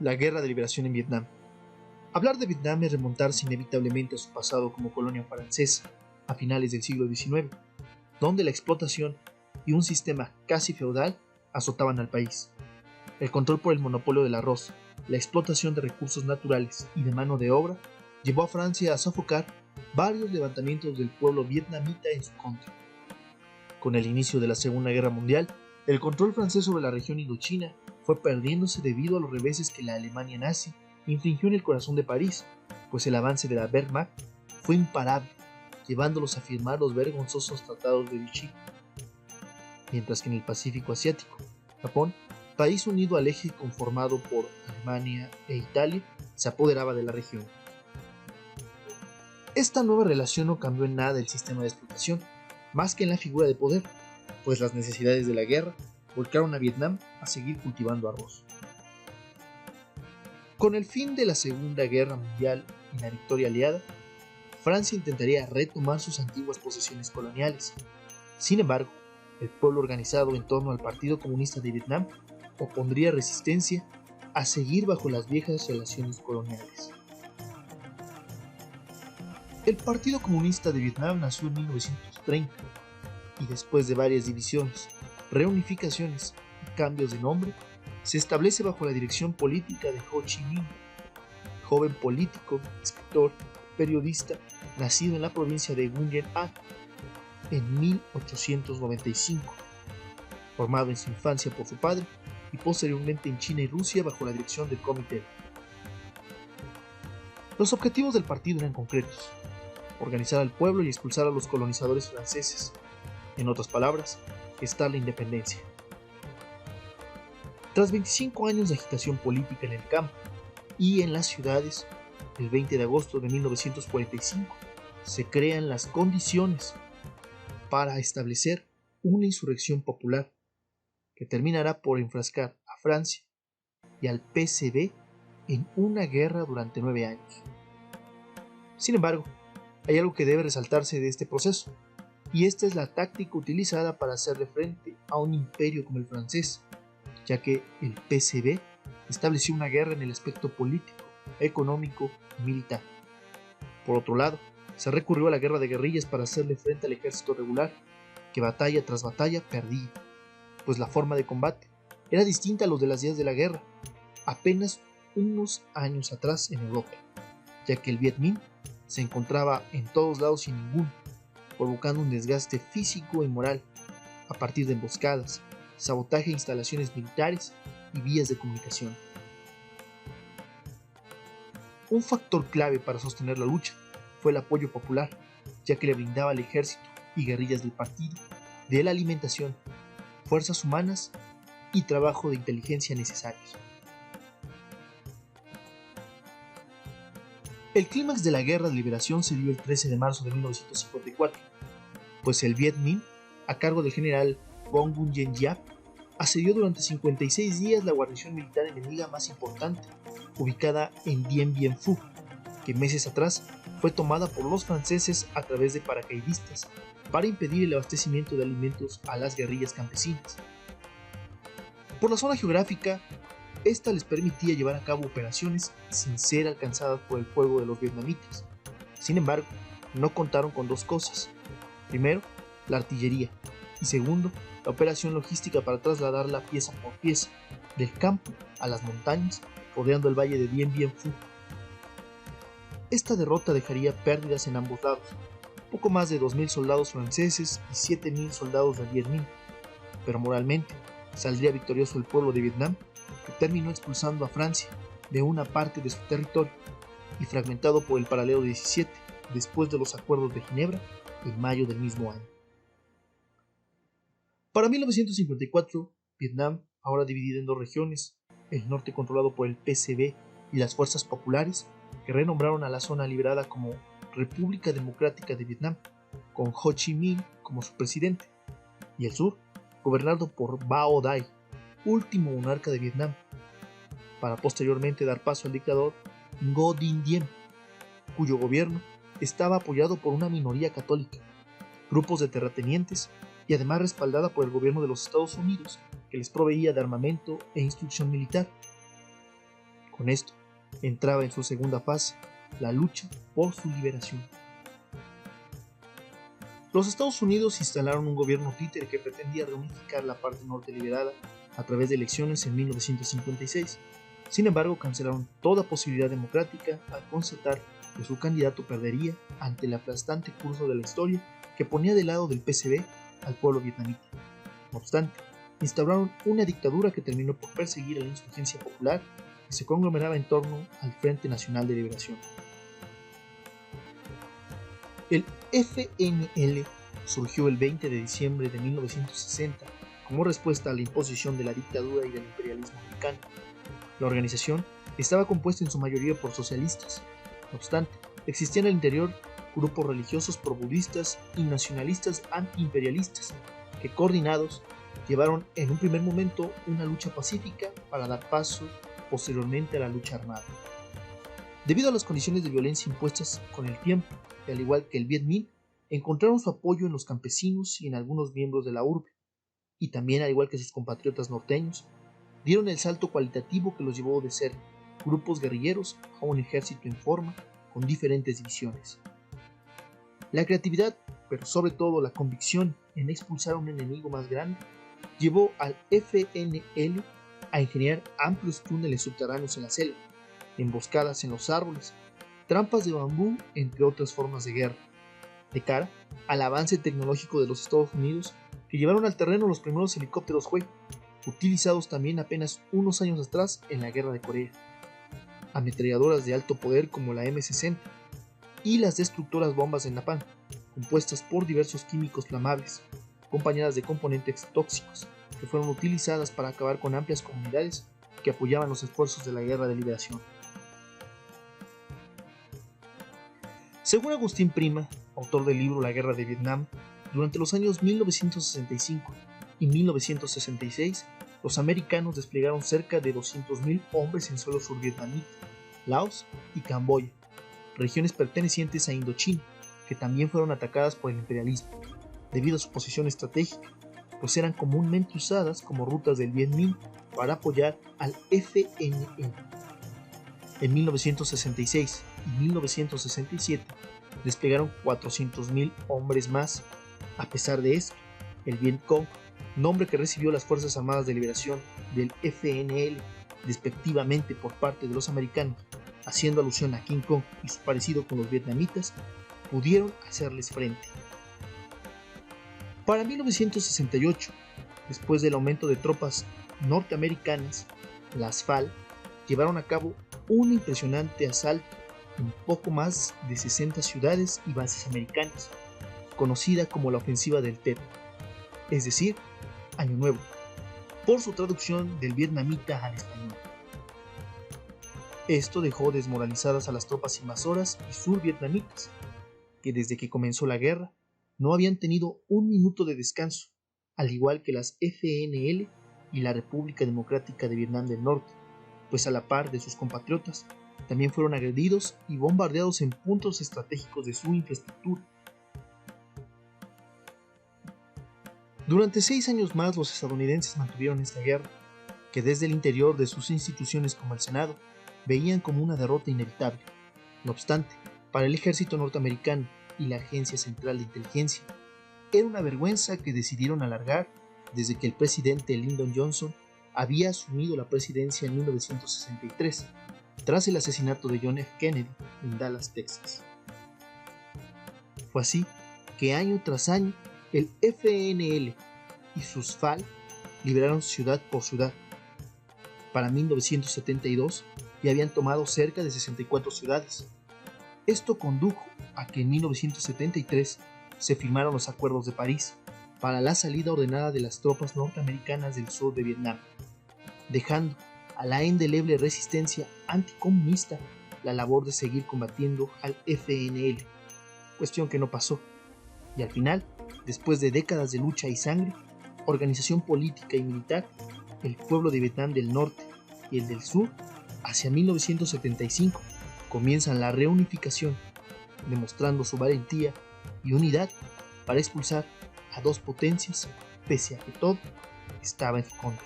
La Guerra de Liberación en Vietnam. Hablar de Vietnam es remontarse inevitablemente a su pasado como colonia francesa a finales del siglo XIX, donde la explotación y un sistema casi feudal azotaban al país. El control por el monopolio del arroz, la explotación de recursos naturales y de mano de obra llevó a Francia a sofocar varios levantamientos del pueblo vietnamita en su contra. Con el inicio de la Segunda Guerra Mundial, el control francés sobre la región Indochina fue perdiéndose debido a los reveses que la Alemania nazi infligió en el corazón de París, pues el avance de la Wehrmacht fue imparable, llevándolos a firmar los vergonzosos tratados de Vichy. Mientras que en el Pacífico Asiático, Japón, país unido al eje conformado por Alemania e Italia, se apoderaba de la región. Esta nueva relación no cambió en nada el sistema de explotación, más que en la figura de poder, pues las necesidades de la guerra volcaron a Vietnam a seguir cultivando arroz. Con el fin de la Segunda Guerra Mundial y la victoria aliada, Francia intentaría retomar sus antiguas posesiones coloniales. Sin embargo, el pueblo organizado en torno al Partido Comunista de Vietnam opondría resistencia a seguir bajo las viejas relaciones coloniales. El Partido Comunista de Vietnam nació en 1930 y después de varias divisiones, reunificaciones y cambios de nombre, se establece bajo la dirección política de Ho Chi Minh, joven político, escritor, periodista, nacido en la provincia de Nguyen An en 1895, formado en su infancia por su padre y posteriormente en China y Rusia bajo la dirección del Comité. Los objetivos del partido eran concretos: organizar al pueblo y expulsar a los colonizadores franceses, en otras palabras, gestar la independencia. Tras 25 años de agitación política en el campo y en las ciudades, el 20 de agosto de 1945 se crean las condiciones para establecer una insurrección popular que terminará por enfrascar a Francia y al PCB en una guerra durante 9 años. Sin embargo, hay algo que debe resaltarse de este proceso, y esta es la táctica utilizada para hacerle frente a un imperio como el francés, ya que el PCB estableció una guerra en el aspecto político, económico y militar. Por otro lado, se recurrió a la guerra de guerrillas para hacerle frente al ejército regular, que batalla tras batalla perdía, pues la forma de combate era distinta a los de las días de la guerra, apenas unos años atrás en Europa, ya que el Viet Minh se encontraba en todos lados sin ninguno, provocando un desgaste físico y moral a partir de emboscadas, sabotaje de instalaciones militares y vías de comunicación. Un factor clave para sostener la lucha fue el apoyo popular, ya que le brindaba al ejército y guerrillas del partido de la alimentación, fuerzas humanas y trabajo de inteligencia necesarios. El clímax de la Guerra de Liberación se dio el 13 de marzo de 1954, pues el Viet Minh, a cargo del general Vong Nguyen Giap, asedió durante 56 días la guarnición militar enemiga más importante, ubicada en Dien Bien Phu, que meses atrás fue tomada por los franceses a través de paracaidistas para impedir el abastecimiento de alimentos a las guerrillas campesinas. Por la zona geográfica, esta les permitía llevar a cabo operaciones sin ser alcanzadas por el fuego de los vietnamitas. Sin embargo, no contaron con dos cosas: primero, la artillería, y segundo, la operación logística para trasladarla pieza por pieza, del campo a las montañas, rodeando el valle de Dien Bien Phu. Esta derrota dejaría pérdidas en ambos lados, poco más de 2.000 soldados franceses y 7.000 soldados del Viet Minh, pero moralmente saldría victorioso el pueblo de Vietnam, que terminó expulsando a Francia de una parte de su territorio y fragmentado por el paralelo 17 después de los acuerdos de Ginebra en mayo del mismo año. Para 1954, Vietnam, ahora dividida en dos regiones, el norte controlado por el PCB y las fuerzas populares, que renombraron a la zona liberada como República Democrática de Vietnam, con Ho Chi Minh como su presidente, y el sur, gobernado por Bao Dai, último monarca de Vietnam, para posteriormente dar paso al dictador Ngo Dinh Diem, cuyo gobierno estaba apoyado por una minoría católica, grupos de terratenientes y además respaldada por el gobierno de los Estados Unidos, que les proveía de armamento e instrucción militar. Con esto, entraba en su segunda fase, la lucha por su liberación. Los Estados Unidos instalaron un gobierno títere que pretendía reunificar la parte norte liberada a través de elecciones en 1956. Sin embargo, cancelaron toda posibilidad democrática al constatar que su candidato perdería ante el aplastante curso de la historia que ponía del lado del PCB al pueblo vietnamita. No obstante, instauraron una dictadura que terminó por perseguir a la insurgencia popular que se conglomeraba en torno al Frente Nacional de Liberación. El FNL surgió el 20 de diciembre de 1960 como respuesta a la imposición de la dictadura y del imperialismo americano. La organización estaba compuesta en su mayoría por socialistas. No obstante, existían en el interior grupos religiosos pro-budistas y nacionalistas anti-imperialistas que, coordinados, llevaron en un primer momento una lucha pacífica para dar paso posteriormente a la lucha armada. Debido a las condiciones de violencia impuestas con el tiempo, y al igual que el Viet Minh, encontraron su apoyo en los campesinos y en algunos miembros de la urbe, y también, al igual que sus compatriotas norteños, dieron el salto cualitativo que los llevó de ser grupos guerrilleros a un ejército en forma con diferentes divisiones. La creatividad, pero sobre todo la convicción en expulsar a un enemigo más grande, llevó al FNL a ingeniar amplios túneles subterráneos en la selva, emboscadas en los árboles, trampas de bambú, entre otras formas de guerra, de cara al avance tecnológico de los Estados Unidos que llevaron al terreno los primeros helicópteros Huey, utilizados también apenas unos años atrás en la Guerra de Corea, ametralladoras de alto poder como la M60 y las destructoras bombas de napalm, compuestas por diversos químicos flamables, acompañadas de componentes tóxicos que fueron utilizadas para acabar con amplias comunidades que apoyaban los esfuerzos de la Guerra de Liberación. Según Agustín Prima, autor del libro La Guerra de Vietnam, durante los años 1965 y 1966, los americanos desplegaron cerca de 200.000 hombres en suelo survietnamita, Laos y Camboya, regiones pertenecientes a Indochina, que también fueron atacadas por el imperialismo, debido a su posición estratégica, pues eran comúnmente usadas como rutas del Viet Minh para apoyar al FNL. En 1966 y 1967 desplegaron 400.000 hombres más. A pesar de esto, el Viet Cong, nombre que recibió las Fuerzas Armadas de Liberación del FNL despectivamente por parte de los americanos, haciendo alusión a King Kong y su parecido con los vietnamitas, pudieron hacerles frente. Para 1968, después del aumento de tropas norteamericanas, las FAL llevaron a cabo un impresionante asalto en poco más de 60 ciudades y bases americanas, conocida como la Ofensiva del Tet, es decir, Año Nuevo, por su traducción del vietnamita al español. Esto dejó desmoralizadas a las tropas invasoras y survietnamitas, que desde que comenzó la guerra no habían tenido un minuto de descanso, al igual que las FNL y la República Democrática de Vietnam del Norte, pues a la par de sus compatriotas, también fueron agredidos y bombardeados en puntos estratégicos de su infraestructura. Durante 6 años más los estadounidenses mantuvieron esta guerra, que desde el interior de sus instituciones como el Senado, veían como una derrota inevitable. No obstante, para el ejército norteamericano y la Agencia Central de Inteligencia, era una vergüenza que decidieron alargar desde que el presidente Lyndon Johnson había asumido la presidencia en 1963, tras el asesinato de John F. Kennedy en Dallas, Texas. Fue así que año tras año el FNL y sus FAL liberaron ciudad por ciudad. Para 1972 ya habían tomado cerca de 64 ciudades. Esto condujo a que en 1973 se firmaron los Acuerdos de París para la salida ordenada de las tropas norteamericanas del sur de Vietnam, dejando a la indeleble resistencia anticomunista la labor de seguir combatiendo al FNL, cuestión que no pasó, y al final, después de décadas de lucha y sangre, organización política y militar, el pueblo de Vietnam del Norte y el del Sur, hacia 1975, comienzan la reunificación, demostrando su valentía y unidad para expulsar a dos potencias, pese a que todo estaba en su contra.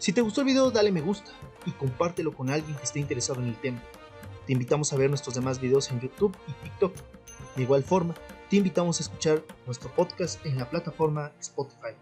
Si te gustó el video, dale me gusta y compártelo con alguien que esté interesado en el tema. Te invitamos a ver nuestros demás videos en YouTube y TikTok. De igual forma, te invitamos a escuchar nuestro podcast en la plataforma Spotify.